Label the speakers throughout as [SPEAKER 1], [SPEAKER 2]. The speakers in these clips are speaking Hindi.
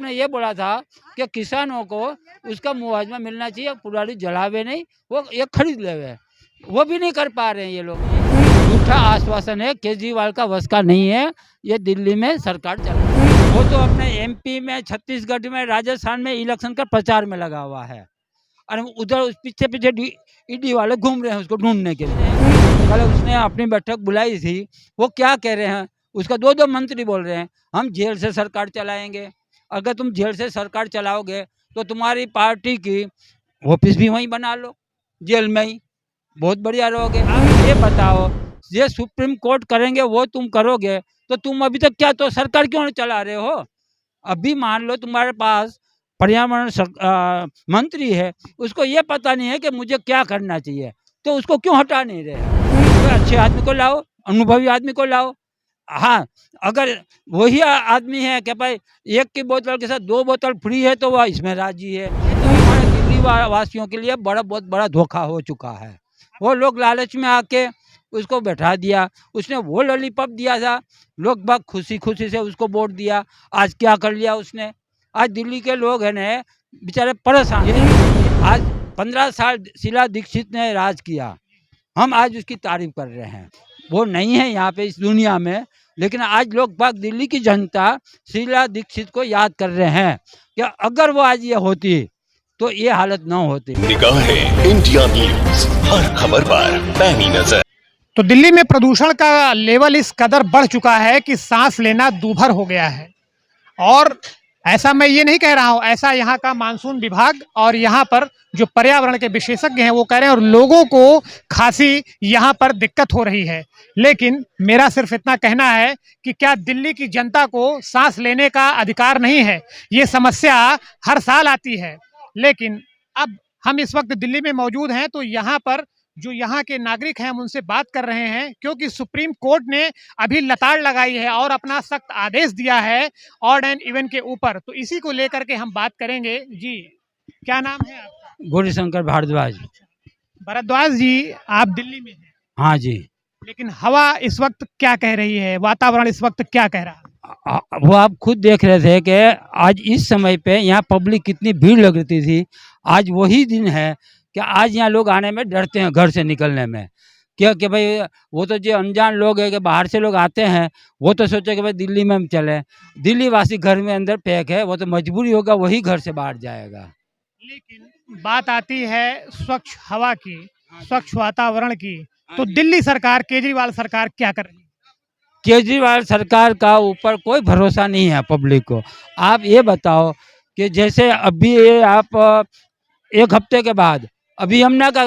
[SPEAKER 1] आपने ये बोला था कि किसानों को उसका मुआवजा मिलना चाहिए, पुरानी जलावे नहीं, वो ये खरीद लेवे, वो भी नहीं कर पा रहे हैं ये लोग। झूठा आश्वासन है, केजरीवाल का वश का नहीं है, ये दिल्ली में सरकार चल रही है। वो तो अपने एमपी में, छत्तीसगढ़ में, राजस्थान में इलेक्शन का प्रचार में लगा हुआ है, और उधर उस पीछे पीछे ईडी वाले घूम रहे हैं उसको ढूंढने के लिए। कल उसने अपनी बैठक बुलाई थी, वो क्या कह रहे हैं, उसका दो मंत्री बोल रहे हैं हम जेल से सरकार चलाएंगे। अगर तुम जेल से सरकार चलाओगे तो तुम्हारी पार्टी की ऑफिस भी वहीं बना लो, जेल में ही, बहुत बढ़िया रहोगे। आप ये बताओ, ये सुप्रीम कोर्ट करेंगे वो तुम करोगे, तो तुम अभी तक क्या तो सरकार क्यों नहीं चला रहे हो? अभी मान लो तुम्हारे पास पर्यावरण मंत्री है, उसको ये पता नहीं है कि मुझे क्या करना चाहिए, तो उसको क्यों हटा नहीं रहे? तो अच्छे आदमी को लाओ, अनुभवी आदमी को लाओ। हाँ, अगर वही आदमी है कि भाई एक की बोतल के साथ 2 बोतल फ्री है तो वह इसमें राजी है। ये तो हमारे दिल्ली वासियों के लिए बहुत बड़ा धोखा हो चुका है। वो लोग लालच में आके उसको बैठा दिया, उसने वो लॉलीपॉप दिया था, लोग बाग खुशी खुशी से उसको वोट दिया। आज क्या कर लिया उसने? आज दिल्ली के लोग हैं ना बेचारे परेशान हैं। आज 15 साल शीला दीक्षित ने राज किया, हम आज उसकी तारीफ कर रहे हैं। वो नहीं है यहाँ पे इस दुनिया में, लेकिन आज लोग बाग दिल्ली की जनता शीला दीक्षित को याद कर रहे हैं कि अगर वो आज ये होती तो ये हालत न होती।
[SPEAKER 2] निगाहें इंडिया न्यूज, हर खबर पर पैनी नजर।
[SPEAKER 3] तो दिल्ली में प्रदूषण का लेवल इस कदर बढ़ चुका है कि सांस लेना दूभर हो गया है। और ऐसा मैं ये नहीं कह रहा हूँ, ऐसा यहाँ का मानसून विभाग और यहाँ पर जो पर्यावरण के विशेषज्ञ हैं वो कह रहे हैं, और लोगों को खासी यहाँ पर दिक्कत हो रही है। लेकिन मेरा सिर्फ इतना कहना है कि क्या दिल्ली की जनता को सांस लेने का अधिकार नहीं है? ये समस्या हर साल आती है, लेकिन अब हम इस वक्त दिल्ली में मौजूद हैं, तो यहाँ पर जो यहाँ के नागरिक हैं हम उनसे बात कर रहे हैं, क्योंकि सुप्रीम कोर्ट ने अभी लताड़ लगाई है और अपना सख्त आदेश दिया है ऑड एंड इवन के ऊपर। तो इसी को लेकर के हम बात करेंगे। जी, क्या नाम है आपका?
[SPEAKER 1] गौरीशंकर भारद्वाज।
[SPEAKER 3] भरद्वाज जी, आप दिल्ली में हैं?
[SPEAKER 1] हाँ जी।
[SPEAKER 3] लेकिन हवा इस वक्त क्या कह रही है, वातावरण इस वक्त क्या कह रहा है?
[SPEAKER 1] वो आप खुद देख रहे थे कि आज इस समय पे यहाँ पब्लिक कितनी भीड़ लगती थी। आज वही दिन है कि आज यहाँ लोग आने में डरते हैं, घर से निकलने में। क्या कि भाई वो तो जो अनजान लोग हैं कि बाहर से लोग आते हैं, वो तो सोचे कि भाई दिल्ली में हम चलें। दिल्ली वासी घर में अंदर पैक है, वो तो मजबूरी होगा, वही घर से बाहर जाएगा।
[SPEAKER 3] लेकिन बात आती है स्वच्छ हवा की, स्वच्छ वातावरण की, तो दिल्ली सरकार, केजरीवाल सरकार क्या कर रही है?
[SPEAKER 1] केजरीवाल सरकार का ऊपर कोई भरोसा नहीं है पब्लिक को। आप ये बताओ कि जैसे अभी ये आप 1 हफ्ते के बाद अभी यमुना का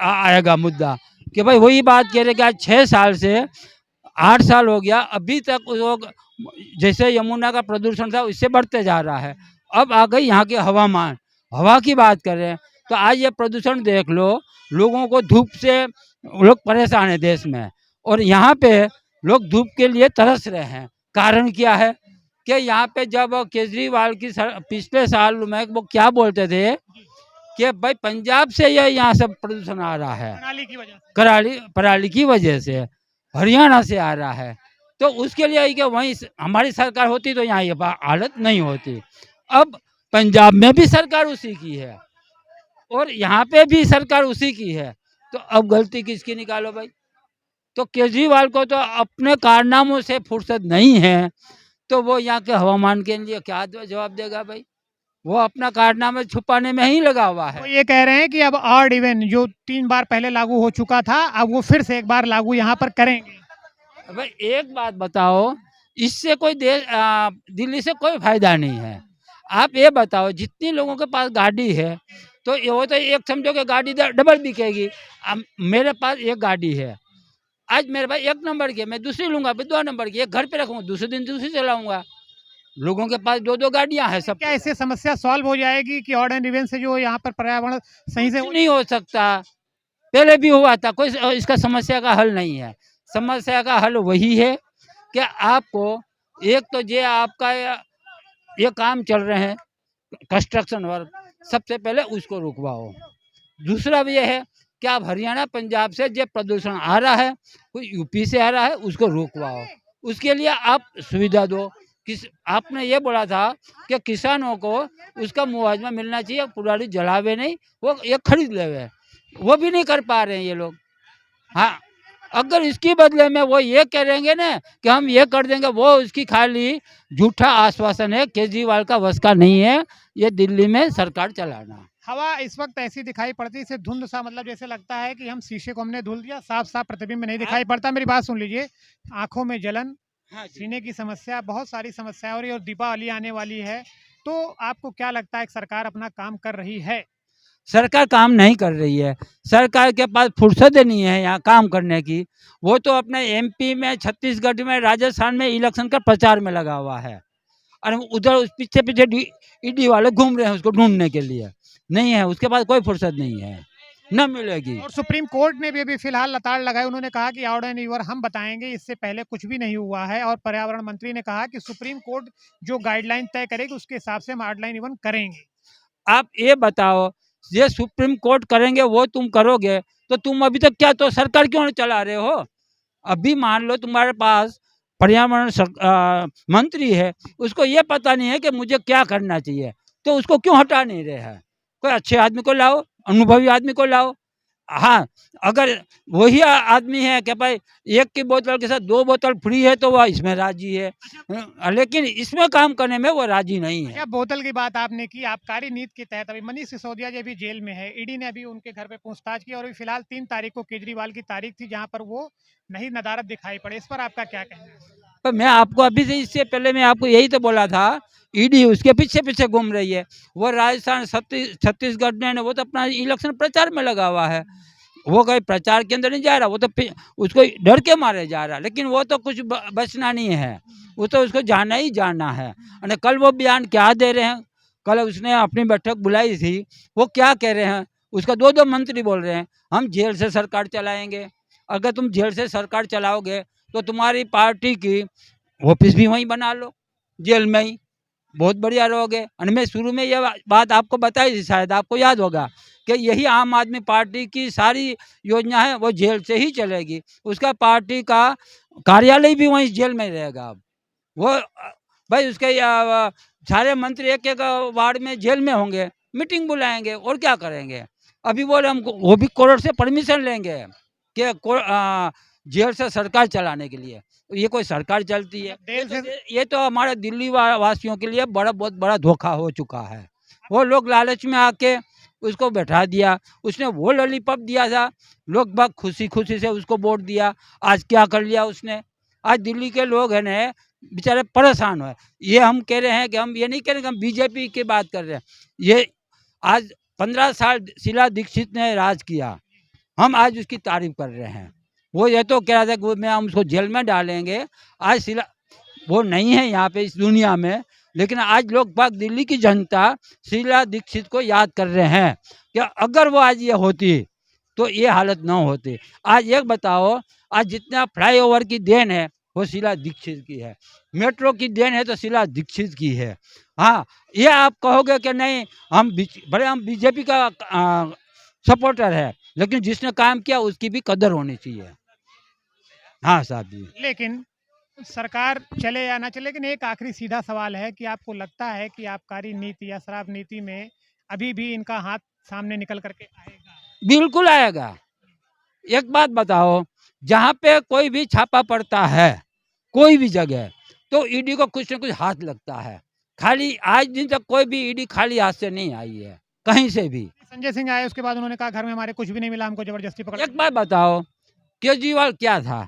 [SPEAKER 1] आएगा मुद्दा कि भाई वही बात कह रहे कि आज 6 साल से 8 साल हो गया, अभी तक लोग जैसे यमुना का प्रदूषण था उससे बढ़ते जा रहा है। अब आ गई यहाँ के हवामान, हवा की बात कर रहे हैं, तो आज ये प्रदूषण देख लो, लोगों को धूप से लोग परेशान है देश में, और यहाँ पे लोग धूप के लिए तरस रहे हैं। कारण क्या है कि यहाँ पे जब केजरीवाल की पिछले साल में वो क्या बोलते थे कि भाई पंजाब से ये यहाँ से प्रदूषण आ रहा है,
[SPEAKER 3] पराली की वजह से।
[SPEAKER 1] पराली की वजह से, हरियाणा से आ रहा है, तो उसके लिए कि वहीं हमारी सरकार होती तो यहाँ ये हालत नहीं होती। अब पंजाब में भी सरकार उसी की है और यहाँ पे भी सरकार उसी की है, तो अब गलती किसकी निकालो भाई? तो केजरीवाल को तो अपने कारनामों से फुर्सत नहीं है, तो वो यहाँ के हवामान के लिए क्या जवाब देगा भाई? वो अपना कारनामा छुपाने में ही लगा हुआ
[SPEAKER 3] वो
[SPEAKER 1] है।
[SPEAKER 3] ये कह रहे हैं कि अब ऑड इवन जो 3 बार पहले लागू हो चुका था, अब वो फिर से एक बार लागू यहाँ पर करेंगे।
[SPEAKER 1] भाई एक बात बताओ, इससे कोई दिल्ली से कोई फायदा नहीं है। आप ये बताओ, जितनी लोगों के पास गाड़ी है तो ये वो तो एक समझो कि गाड़ी डबल बिकेगी। अब मेरे पास एक गाड़ी है, आज मेरे पास 1 नंबर की है, मैं दूसरी लूंगा, फिर 2 नंबर की, एक घर पे रखूंगा, दूसरे दिन दूसरी चलाऊंगा। लोगों के पास 2-2 गाड़ियां हैं सब।
[SPEAKER 3] क्या इससे समस्या सॉल्व हो जाएगी कि ऑड एंड इवन से जो यहाँ पर पर्यावरण सही से
[SPEAKER 1] नहीं हो सकता, पहले भी हुआ था, कोई इसका समस्या का हल नहीं है। समस्या का हल वही है कि आपको एक तो ये आपका ये काम चल रहे हैं कंस्ट्रक्शन वर्क, सबसे पहले उसको रुकवाओ। दूसरा भी ये है कि आप हरियाणा पंजाब से जो प्रदूषण आ रहा है, कोई यूपी से आ रहा है, उसको रुकवाओ। उसके लिए आप सुविधा दो, आपने ये बोला था कि किसानों को उसका मुआवजा मिलना चाहिए, पुराली जलावे नहीं, वो ये खरीद लेवे, वो भी नहीं कर पा रहे हैं ये लोग। हाँ, अगर इसकी बदले में वो ये करेंगे ना कि हम ये कर देंगे, वो उसकी खाली झूठा आश्वासन है, केजरीवाल का बस का नहीं है ये दिल्ली में सरकार चलाना।
[SPEAKER 3] हवा इस वक्त ऐसी दिखाई पड़ती है, इसे धुंध सा, मतलब जैसे लगता है कि हम शीशे को हमने धुल दिया, साफ साफ प्रतिबिंब नहीं दिखाई पड़ता। मेरी बात सुन लीजिए, आंखों में जलन,
[SPEAKER 1] हाँ
[SPEAKER 3] सीने की समस्या, बहुत सारी समस्याएं, और ये और दीपावली आने वाली है, तो आपको क्या लगता है कि सरकार अपना काम कर रही है?
[SPEAKER 1] सरकार काम नहीं कर रही है, सरकार के पास फुर्सत नहीं है यहाँ काम करने की। वो तो अपने एमपी में, छत्तीसगढ़ में, राजस्थान में इलेक्शन का प्रचार में लगा हुआ है, और उधर उस पीछे पीछे ईडी वाले घूम रहे हैं उसको ढूंढने के लिए। नहीं है, उसके पास कोई फुर्सत नहीं है, न मिलेगी।
[SPEAKER 3] और सुप्रीम कोर्ट ने भी अभी फिलहाल लताड़ लगाई, उन्होंने कहा कि आउट एंड ईवर हम बताएंगे, इससे पहले कुछ भी नहीं हुआ है। और पर्यावरण मंत्री ने कहा कि सुप्रीम कोर्ट जो गाइडलाइन तय करेगी उसके हिसाब से हम आउट एंड ईवर करेंगे।
[SPEAKER 1] आप ये बताओ, ये सुप्रीम कोर्ट करेंगे वो तुम करोगे, तो तुम अभी तक क्या तो सरकार क्यों नहीं चला रहे हो? अभी मान लो तुम्हारे पास पर्यावरण मंत्री है, उसको ये पता नहीं है कि मुझे क्या करना चाहिए, तो उसको क्यों हटा नहीं रहे हैं? कोई अच्छे आदमी को लाओ, अनुभवी आदमी को लाओ। हाँ, अगर वही आदमी है कि भाई एक की बोतल के साथ 2 बोतल फ्री है तो वह इसमें राजी है, लेकिन इसमें काम करने में वो राजी नहीं है।
[SPEAKER 3] क्या बोतल की बात आपने की, आबकारी नीति के तहत अभी मनीष सिसोदिया जी भी जेल में है, ईडी ने अभी उनके घर पे पूछताछ की, और अभी फिलहाल 3 तारीख को केजरीवाल की तारीख थी जहां पर वो नहीं नदारद दिखाई पड़े। इस पर आपका क्या कहना है?
[SPEAKER 1] पर मैं आपको अभी से, इससे पहले मैं आपको यही तो बोला था, ईडी उसके पीछे पीछे घूम रही है। वो राजस्थान छत्तीसगढ़ में वो तो अपना इलेक्शन प्रचार में लगा हुआ है, वो कहीं प्रचार के अंदर नहीं जा रहा, वो तो उसको डर के मारे जा रहा, लेकिन वो तो कुछ बचना नहीं है, वो तो उसको जाना ही जाना है। और कल वो बयान क्या दे रहे हैं, कल उसने अपनी बैठक बुलाई थी, वो क्या कह रहे हैं, उसका 2 मंत्री बोल रहे हैं हम जेल से सरकार चलाएंगे। अगर तुम जेल से सरकार चलाओगे तो तुम्हारी पार्टी की ऑफिस भी वहीं बना लो, जेल में ही, बहुत बढ़िया रहोगे। और मैं शुरू में ये बात आपको बताई थी, शायद आपको याद होगा, कि यही आम आदमी पार्टी की सारी योजना है वो जेल से ही चलेगी, उसका पार्टी का कार्यालय भी वहीं जेल में रहेगा। अब वो भाई उसके सारे मंत्री एक एक वार्ड में जेल में होंगे, मीटिंग बुलाएंगे और क्या करेंगे। अभी बोले हम वो भी कोर्ट से परमिशन लेंगे कि जेल से सरकार चलाने के लिए। ये कोई सरकार चलती है? ये तो हमारे दिल्ली वासियों के लिए बहुत बड़ा धोखा हो चुका है। वो लोग लालच में आके उसको बैठा दिया, उसने वो लॉलीपॉप दिया था, लोग बाग खुशी खुशी से उसको वोट दिया। आज क्या कर लिया उसने? आज दिल्ली के लोग हैं ना बेचारे परेशान हुए। ये हम कह रहे हैं कि हम ये नहीं कह रहे कि हम बीजेपी की बात कर रहे हैं, ये आज 15 साल शीला दीक्षित ने राज किया, हम आज उसकी तारीफ कर रहे हैं। वो ये तो कह रहा था कि मैं हम उसको जेल में डालेंगे, आज शीला वो नहीं है यहाँ पे इस दुनिया में, लेकिन आज लोग बाग दिल्ली की जनता शीला दीक्षित को याद कर रहे हैं कि अगर वो आज ये होती तो ये हालत ना होती। आज एक बताओ, आज जितना फ्लाईओवर की देन है वो शीला दीक्षित की है, मेट्रो की देन है तो शीला दीक्षित की है। हाँ, ये आप कहोगे कि नहीं हम बीजेपी का सपोर्टर है, लेकिन जिसने काम किया उसकी भी कदर होनी चाहिए। हाँ साहब जी।
[SPEAKER 3] लेकिन सरकार चले या ना चले, लेकिन एक आखिरी सीधा सवाल है कि आपको लगता है कि आबकारी नीति या शराब नीति में अभी भी इनका हाथ सामने निकल करके आएगा?
[SPEAKER 1] बिल्कुल आएगा। एक बात बताओ, जहाँ पे कोई भी छापा पड़ता है कोई भी जगह, तो ईडी को कुछ न कुछ हाथ लगता है। खाली आज दिन तक कोई भी ईडी खाली हाथ से नहीं आई है कहीं से भी।
[SPEAKER 3] संजय सिंह आए उसके बाद उन्होंने कहा घर में हमारे कुछ भी नहीं मिला, हमको जबरदस्ती पकड़।
[SPEAKER 1] एक बात बताओ, केजरीवाल क्या था?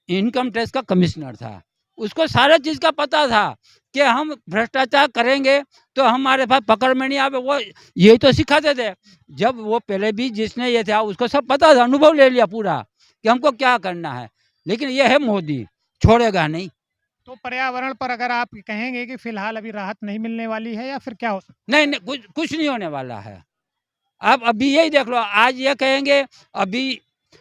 [SPEAKER 1] इनकम टैक्स का कमिश्नर था, उसको सारा चीज़ का पता था कि हम भ्रष्टाचार करेंगे तो हमारे पास पकड़ में नहीं आवे। वो यही तो सिखाते थे, जब वो पहले भी जिसने ये था उसको सब पता था, अनुभव ले लिया पूरा कि हमको क्या करना है। लेकिन ये है मोदी, छोड़ेगा नहीं।
[SPEAKER 3] तो पर्यावरण पर अगर आप कहेंगे कि फिलहाल अभी राहत नहीं मिलने वाली है या फिर क्या हो सकता
[SPEAKER 1] नहीं नहीं, कुछ नहीं होने वाला है। आप अभी यही देख लो, आज ये कहेंगे, अभी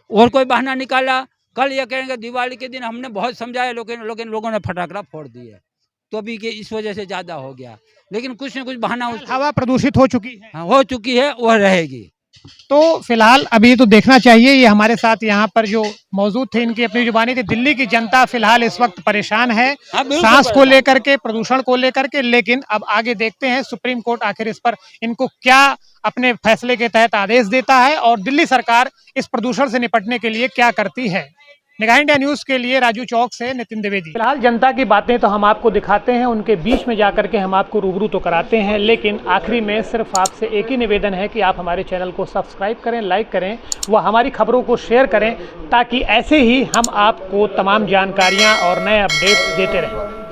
[SPEAKER 1] और कोई बहाना निकाला, कल ये कहेंगे दिवाली के दिन हमने बहुत समझाया, लेकिन लोगों ने फटाकड़ा फोड़ दिए, तो अभी के इस वजह से ज़्यादा हो गया। लेकिन कुछ न कुछ बहाना
[SPEAKER 3] है? हवा प्रदूषित हो चुकी है।
[SPEAKER 1] हो चुकी है, वह रहेगी।
[SPEAKER 3] तो फिलहाल अभी तो देखना चाहिए। ये हमारे साथ यहाँ पर जो मौजूद थे, इनकी अपनी जुबानी थी। दिल्ली की जनता फिलहाल इस वक्त परेशान है
[SPEAKER 1] हाँ, बिल्कुल
[SPEAKER 3] सांस को
[SPEAKER 1] परेशान।
[SPEAKER 3] लेकर के, प्रदूषण को लेकर के। लेकिन अब आगे देखते हैं सुप्रीम कोर्ट आखिर इस पर इनको क्या अपने फैसले के तहत आदेश देता है और दिल्ली सरकार इस प्रदूषण से निपटने के लिए क्या करती है। निगाह इंडिया न्यूज के लिए राजू चौक से नितिन द्विवेदी। फिलहाल जनता की बातें तो हम आपको दिखाते हैं, उनके बीच में जाकर के हम आपको रूबरू तो कराते हैं, लेकिन आखिरी में सिर्फ आपसे एक ही निवेदन है कि आप हमारे चैनल को सब्सक्राइब करें, लाइक करें व हमारी खबरों को शेयर करें, ताकि ऐसे ही हम आपको तमाम जानकारियां और नए अपडेट्स देते रहें।